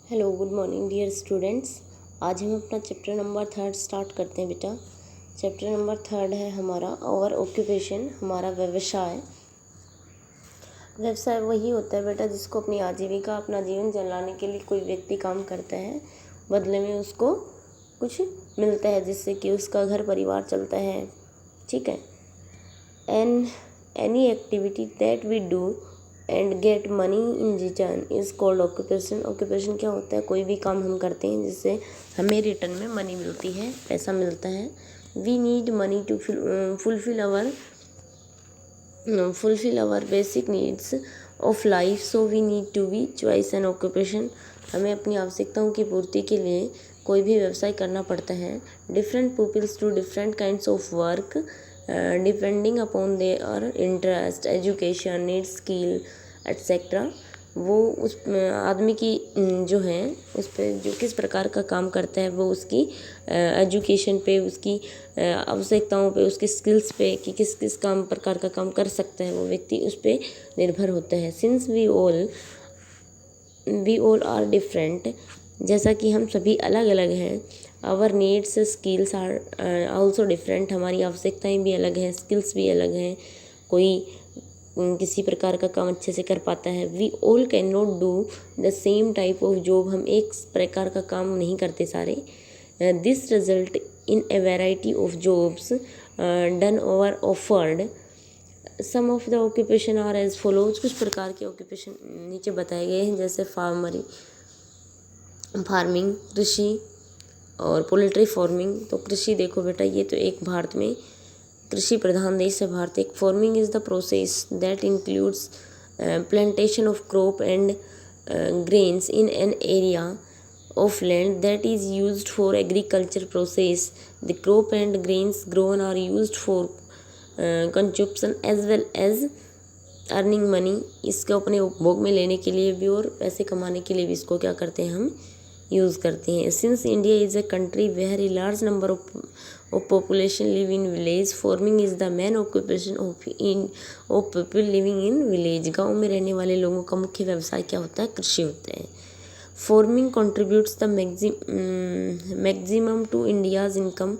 Hello good morning dear students. आज हम अपना चैप्टर नंबर 3 स्टार्ट करते हैं बेटा। चैप्टर नंबर 3 है हमारा आवर ऑक्यूपेशन, हमारा व्यवसाय। व्यवसाय वही होता है बेटा जिसको अपनी आजीविका, अपना जीवन चलाने के लिए कोई व्यक्ति काम करता है, बदले में उसको कुछ मिलता है जिससे कि उसका घर परिवार चलता है। ठीक है। Any activity that we do and get money in return is called occupation. Occupation क्या होता है? कोई भी काम हम करते हैं जिससे हमें रिटर्न में मनी मिलती है, पैसा मिलता है। We need money to fulfil our basic needs of life, so we need to be choice an occupation. हमें अपनी आवश्यकताओं की पूर्ति के लिए कोई भी व्यवसाय करना पड़ता है। Different peoples do different kinds of work depending upon their interest, education, need, skill etcetera. वो उस आदमी की जो है उस पर जो किस प्रकार का काम करता है वो उसकी एजुकेशन पे, उसकी आवश्यकताओं पे, उसके स्किल्स पे कि किस किस काम प्रकार का काम कर सकता है वो व्यक्ति, उस पर निर्भर होता है। Since we all are different, जैसा कि हम सभी अलग अलग हैं। Our needs skills are also different, हमारी आवश्यकताएं भी अलग हैं, स्किल्स भी अलग हैं। कोई किसी प्रकार का काम अच्छे से कर पाता है। We all can not do the same type of job, हम एक प्रकार का काम नहीं करते सारे। This result in a variety of jobs done over offered. Some of the occupation are as follows. कुछ प्रकार के ऑक्यूपेशन नीचे बताए गए हैं, जैसे फार्मिंग, कृषि और पोल्ट्री फार्मिंग। तो कृषि देखो बेटा, ये तो एक भारत में कृषि प्रधान देश है भारत। एक farming is the process that includes plantation of crop and grains in an area of land that is used for agriculture process. The crop and grains grown are used for consumption as well as earning money. इसको अपने उपभोग में लेने के लिए भी और पैसे कमाने के लिए भी इसको क्या करते हैं, हम यूज़ करते हैं। Since India is a country where a large number of population live in village, farming is the main occupation of people living in village. गाँव में रहने वाले लोगों का मुख्य व्यवसाय क्या होता है? कृषि होता है। Farming contributes the maximum to India's income.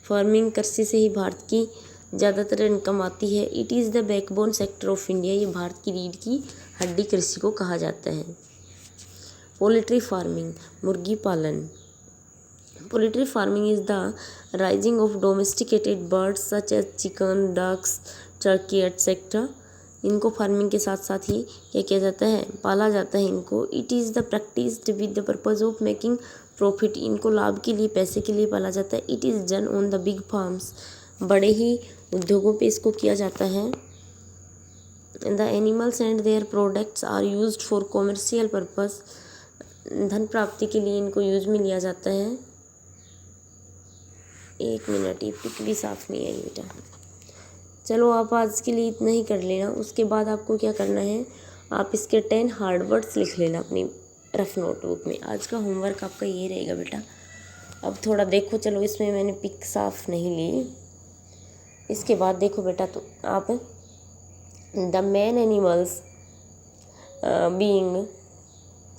Farming, कृषि से ही भारत की ज़्यादातर इनकम आती है। It is the backbone sector of India, ये भारत की रीढ़ की हड्डी कृषि को कहा जाता है। पोल्ट्री फार्मिंग, मुर्गी पालन। Poultry farming is the rising of domesticated birds such as chicken, ducks, turkey etcetera. इनको फार्मिंग के साथ साथ ही क्या किया जाता है? पाला जाता है इनको। It is the practised with the purpose of making profit. इनको लाभ के लिए, पैसे के लिए पाला जाता है। It is done on the big farms, बड़े ही उद्योगों पे इसको किया जाता है। The animals and their products are used for commercial purpose. धन प्राप्ति के लिए इनको यूज में लिया जाता है। एक मिनट, ये पिक भी साफ नहीं आई बेटा। चलो आप आज के लिए इतना ही कर लेना। उसके बाद आपको क्या करना है, आप इसके 10 हार्ड वर्ड्स लिख लेना अपनी रफ नोटबुक में। आज का होमवर्क आपका ये रहेगा बेटा। अब थोड़ा देखो, चलो इसमें मैंने पिक साफ नहीं ली। इसके बाद देखो बेटा, तो आप the main animals being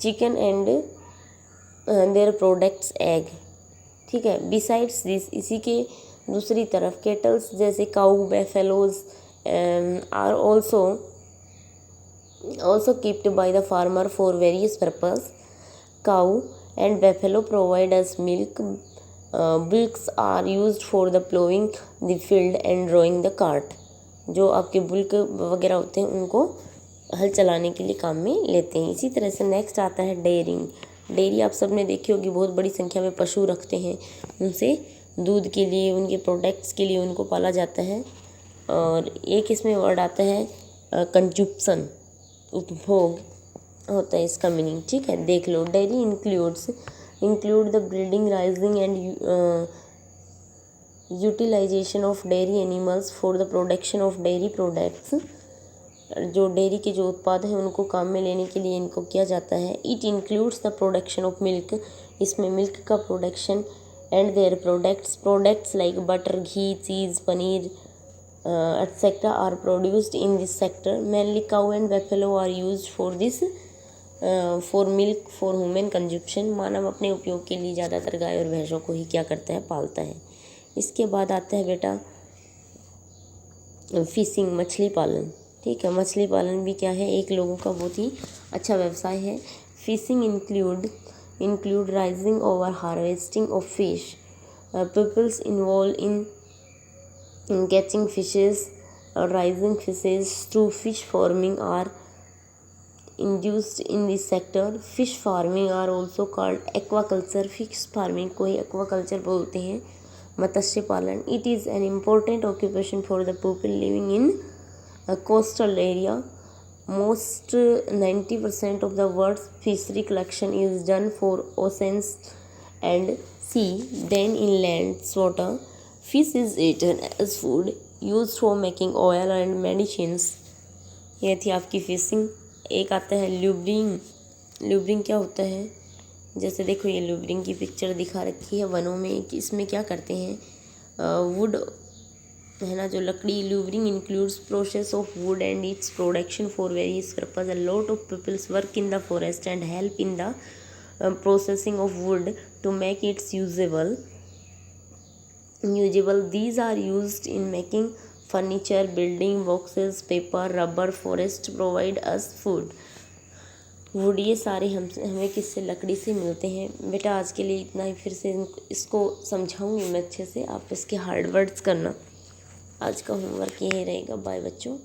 chicken and their products egg. ठीक है। बिसाइड्स दिस, इसी के दूसरी तरफ केटल्स जैसे काऊ, बेफेलोज are also kept by the farmer for various purpose. Cow and buffalo provide us milk. Bulls are used for the plowing the field and drawing the cart. जो आपके bulk वगैरह होते हैं उनको हल चलाने के लिए काम में लेते हैं। इसी तरह से नेक्स्ट आता है डेयरिंग। डेयरी आप सब ने देखी होगी, बहुत बड़ी संख्या में पशु रखते हैं, उनसे दूध के लिए, उनके प्रोडक्ट्स के लिए उनको पाला जाता है। और एक इसमें वर्ड आता है कंजप्शन, उपभोग होता है इसका मीनिंग। ठीक है, देख लो। Dairy include the breeding, rising and utilization of dairy animals for the production of dairy products. जो डेयरी के जो उत्पाद हैं उनको काम में लेने के लिए इनको किया जाता है। It includes the production of milk, इसमें मिल्क का production and their products like butter, ghee, cheese, paneer etc. are produced in this sector. Mainly cow and buffalo are used for this for milk for human consumption, मानव अपने उपयोग के लिए ज़्यादातर गाय और भैंसों को ही क्या करता है, पालता है। इसके बाद आता है बेटा फिशिंग, मछली पालन। ठीक है, मछली पालन भी क्या है, एक लोगों का बहुत ही अच्छा व्यवसाय है। Fishing include rising over harvesting of fish, peoples involve in catching fishes और rising fishes through fish farming are induced in this sector. Fish farming are also called aquaculture, fish farming को ही एक्वाकल्चर बोलते हैं। मत्स्य पालन, it is an important occupation for the people living in coastal area. Most 90% of the world's fishery collection is done for oceans and sea then in lands water. Fish is eaten as food use for making oil and medicines. ये थी आपकी fishing. एक आता है ल्यूब्रिंग। ल्यूब्रिंग क्या होता है, जैसे देखो ये ल्यूब्रिंग की पिक्चर दिखा रखी है वनों में। इसमें क्या करते हैं, वुड है ना, जो लकड़ी। Lumbering includes process of wood and its production for various purpose. A lot of peoples work in the forest and help in the processing of wood to make its usable. These are used in making furniture, building boxes, paper, rubber. Forest provide us food. Would ये सारे हमें किससे, लकड़ी से मिलते हैं। बेटा आज के लिए इतना ही, फिर से इसको समझाऊंगी मैं अच्छे से, आप इसके हार्ड वर्ड्स करना। आज का होमवर्क यही रहेगा। बाय बच्चों।